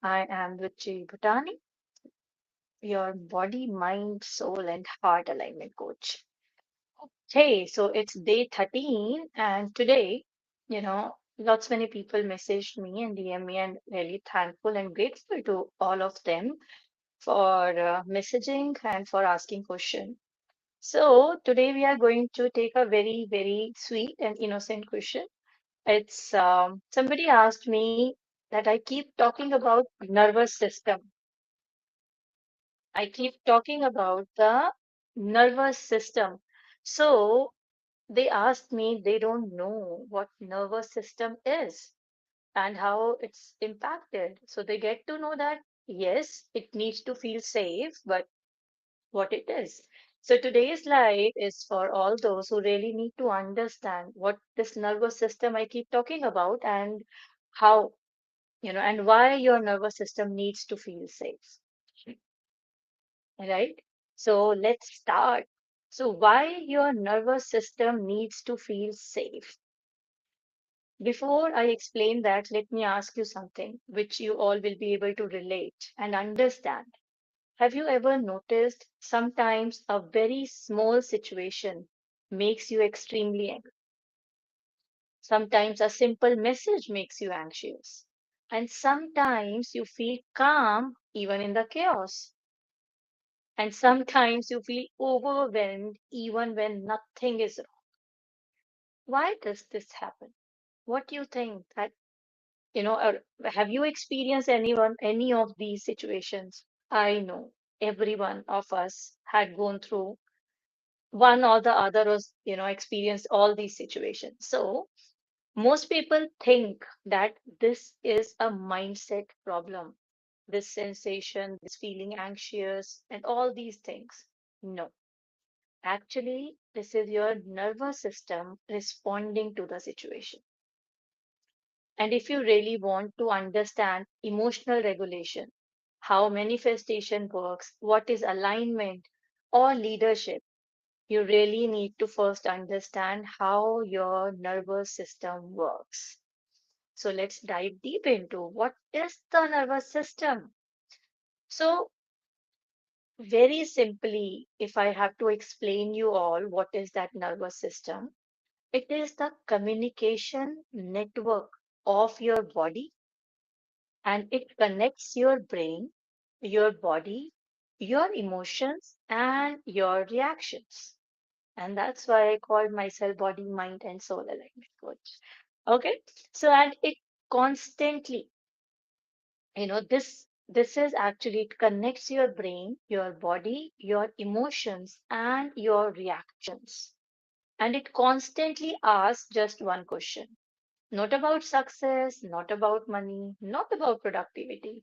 I am Ruchi your body, mind, soul, and heart alignment coach. Hey, so it's day 13, and today, lots many people messaged me and DM me, and really thankful and grateful to all of them for messaging and for asking question. So today we are going to take a very, very sweet and innocent question. It's somebody asked me that I keep talking about nervous system. I keep talking about the nervous system. So they asked me, they don't know what nervous system is and how it's impacted. So they get to know that, yes, it needs to feel safe, but what it is. So today's live is for all those who really need to understand what this nervous system I keep talking about and how, and why your nervous system needs to feel safe. Right? So let's start. So, why your nervous system needs to feel safe? Before I explain that, let me ask you something which you all will be able to relate and understand. Have you ever noticed sometimes a very small situation makes you extremely angry? Sometimes a simple message makes you anxious. And sometimes you feel calm even in the chaos. And sometimes you feel overwhelmed even when nothing is wrong. Why does this happen? What do you think that, or have you experienced any of these situations? I know every one of us had gone through one or the other was, experienced all these situations. So most people think that this is a mindset problem, this sensation, this feeling anxious, and all these things. No. Actually, this is your nervous system responding to the situation. And if you really want to understand emotional regulation, how manifestation works, what is alignment or leadership, you really need to first understand how your nervous system works. So let's dive deep into what is the nervous system. So very simply, if I have to explain you all what is that nervous system, it is the communication network of your body and it connects your brain, your body, your emotions, and your reactions. And that's why I called myself body, mind, and soul alignment coach. Okay. So, and it constantly, this is actually it connects your brain, your body, your emotions, and your reactions. And it constantly asks just one question. Not about success, not about money, not about productivity,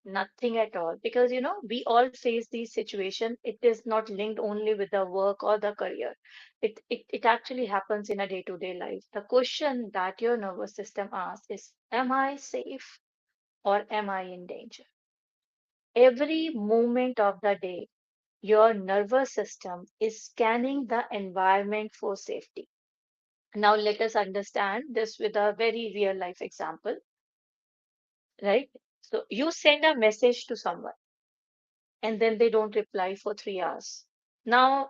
nothing at all. Because, we all face these situations. It is not linked only with the work or the career. It actually happens in a day-to-day life. The question that your nervous system asks is, am I safe or am I in danger? Every moment of the day, your nervous system is scanning the environment for safety. Now, let us understand this with a very real life example, right? So, you send a message to someone and then they don't reply for 3 hours. Now,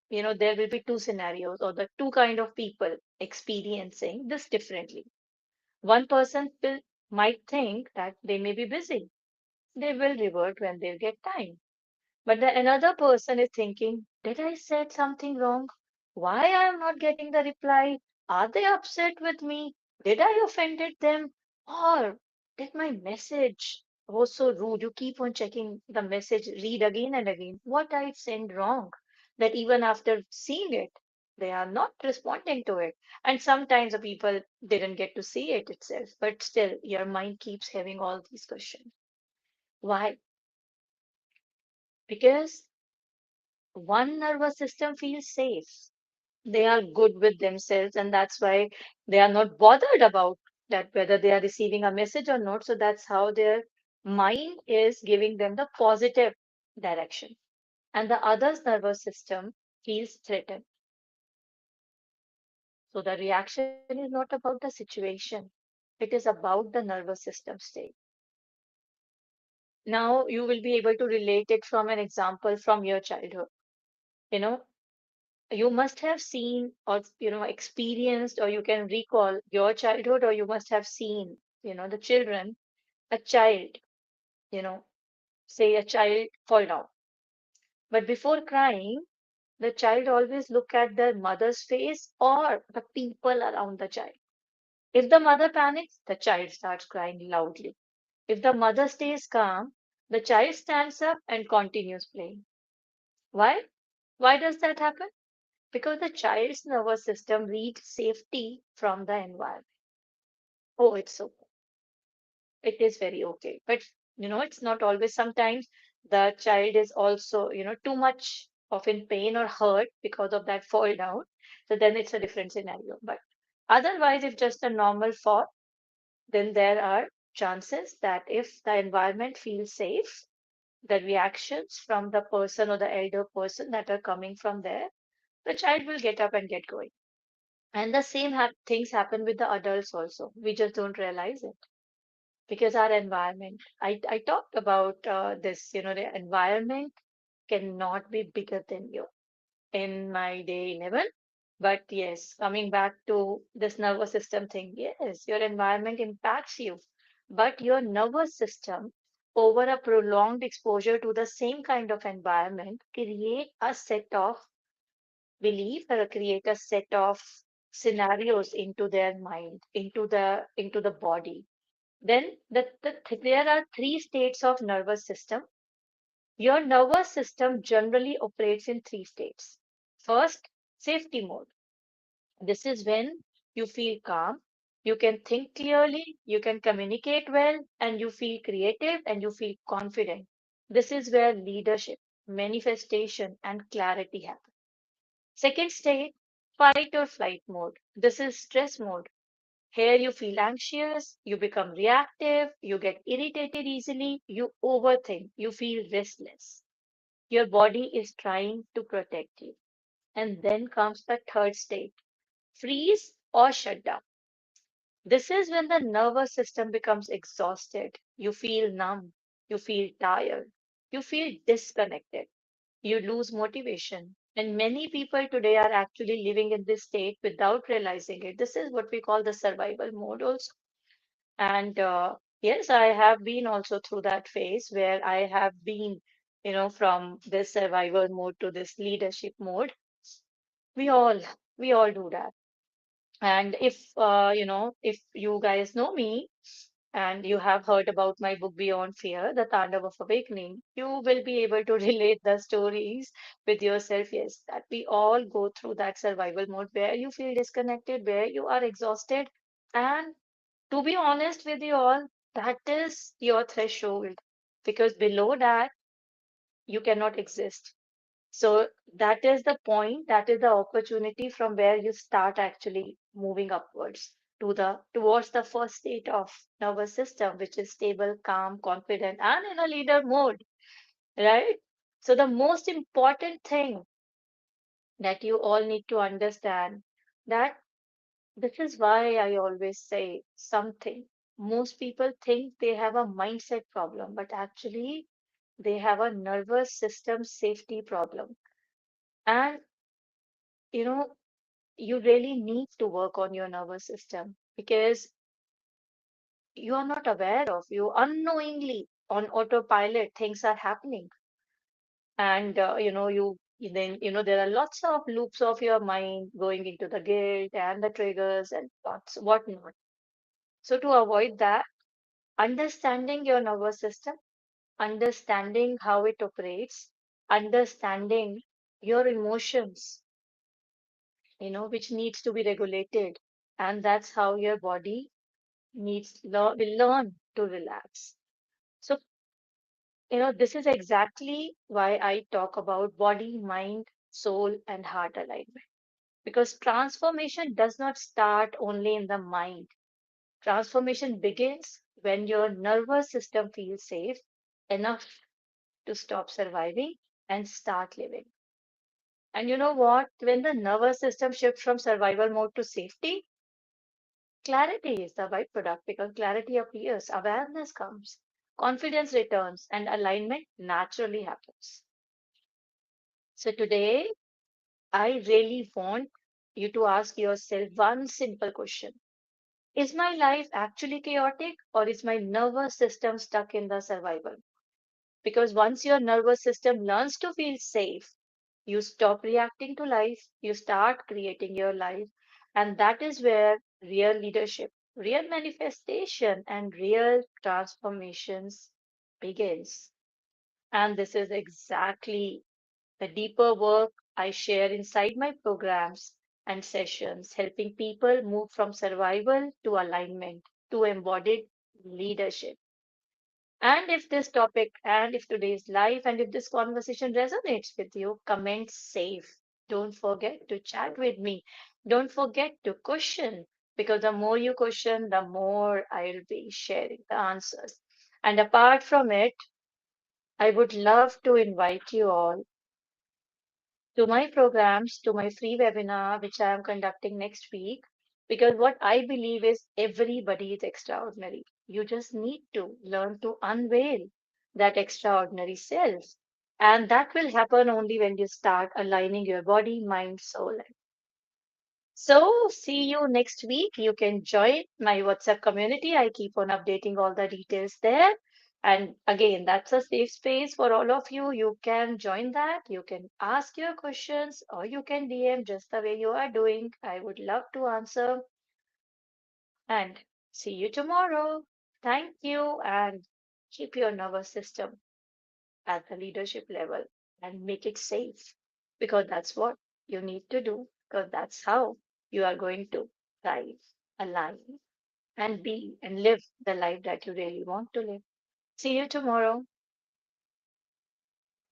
there will be two scenarios or the two kind of people experiencing this differently. One person might think that they may be busy. They will revert when they get time. But the another person is thinking, did I said something wrong? Why I am not getting the reply? Are they upset with me? Did I offended them? Or did my message was so rude? You keep on checking the message, read again and again. What I sent wrong? That even after seeing it, they are not responding to it. And sometimes the people didn't get to see it itself, but still your mind keeps having all these questions. Why? Because one nervous system feels safe. They are good with themselves, and that's why they are not bothered about that whether they are receiving a message or not. So that's how their mind is giving them the positive direction. And the other's nervous system feels threatened. So the reaction is not about the situation, it is about the nervous system state. Now you will be able to relate it from an example from your childhood. You know, you must have seen or experienced, or you can recall your childhood, or you must have seen, the children, a child, you know, say a child fall down. But before crying, the child always look at their mother's face or the people around the child. If the mother panics, the child starts crying loudly. If the mother stays calm, the child stands up and continues playing. Why? Why does that happen? Because the child's nervous system reads safety from the environment. Oh, it's so it is very okay. But it's not always. Sometimes the child is also, too much of in pain or hurt because of that fall down. So then it's a different scenario. But otherwise, if just a normal fall, then there are chances that if the environment feels safe, the reactions from the person or the elder person that are coming from there, the child will get up and get going. And the same things happen with the adults also. We just don't realize it because our environment. I talked about this. The environment cannot be bigger than you in my day 11. But yes, coming back to this nervous system thing, yes, your environment impacts you, but your nervous system, over a prolonged exposure to the same kind of environment, create a set of belief or create a set of scenarios into their mind, into the body. Then there are three states of nervous system. Your nervous system generally operates in three states. First, safety mode. This is when you feel calm, you can think clearly, you can communicate well, and you feel creative and you feel confident. This is where leadership, manifestation, and clarity happen. Second state, fight or flight mode. This is stress mode. Here you feel anxious, you become reactive, you get irritated easily, you overthink, you feel restless. Your body is trying to protect you. And then comes the third state, freeze or shut down. This is when the nervous system becomes exhausted. You feel numb, you feel tired, you feel disconnected, you lose motivation. And many people today are actually living in this state without realizing it. This is what we call the survival mode also. And yes, I have been also through that phase where I have been, from this survival mode to this leadership mode. We all, we all do that. And if you guys know me and you have heard about my book Beyond Fear, The Tandav of Awakening, you will be able to relate the stories with yourself. Yes, that we all go through that survival mode where you feel disconnected, where you are exhausted, and to be honest with you all, that is your threshold because below that, you cannot exist. So that is the point, that is the opportunity from where you start actually moving upwards towards the first state of nervous system, which is stable, calm, confident, and in a leader mode, right? So the most important thing that you all need to understand that this is why I always say something. Most people think they have a mindset problem, but actually they have a nervous system safety problem. And you know, you really need to work on your nervous system because you are not aware of, you unknowingly on autopilot things are happening. And then there are lots of loops of your mind going into the guilt and the triggers and lots whatnot. So to avoid that, understanding your nervous system, understanding how it operates, understanding your emotions, which needs to be regulated. And that's how your body will learn to relax. So, this is exactly why I talk about body, mind, soul, and heart alignment. Because transformation does not start only in the mind. Transformation begins when your nervous system feels safe enough to stop surviving and start living. And you know what? When the nervous system shifts from survival mode to safety, clarity is the byproduct because clarity appears, awareness comes. confidence returns, and alignment naturally happens. So today, I really want you to ask yourself one simple question. Is my life actually chaotic, or is my nervous system stuck in the survival? Because once your nervous system learns to feel safe, you stop reacting to life, you start creating your life. And that is where real leadership, real manifestation, and real transformations begins. And this is exactly the deeper work I share inside my programs and sessions, helping people move from survival to alignment to embodied leadership. And if this topic and if today's life and if this conversation resonates with you, comment safe. Don't forget to chat with me. Don't forget to question because the more you question, the more I'll be sharing the answers. And apart from it, I would love to invite you all to my programs, to my free webinar, which I am conducting next week. Because what I believe is everybody is extraordinary. You just need to learn to unveil that extraordinary self. And that will happen only when you start aligning your body, mind, soul, so, see you next week. You can join my WhatsApp community. I keep on updating all the details there. And again, that's a safe space for all of you. You can join that. You can ask your questions or you can DM just the way you are doing. I would love to answer. And see you tomorrow. Thank you. And keep your nervous system at the leadership level and make it safe because that's what you need to do because that's how you are going to thrive, align, and be and live the life that you really want to live. See you tomorrow.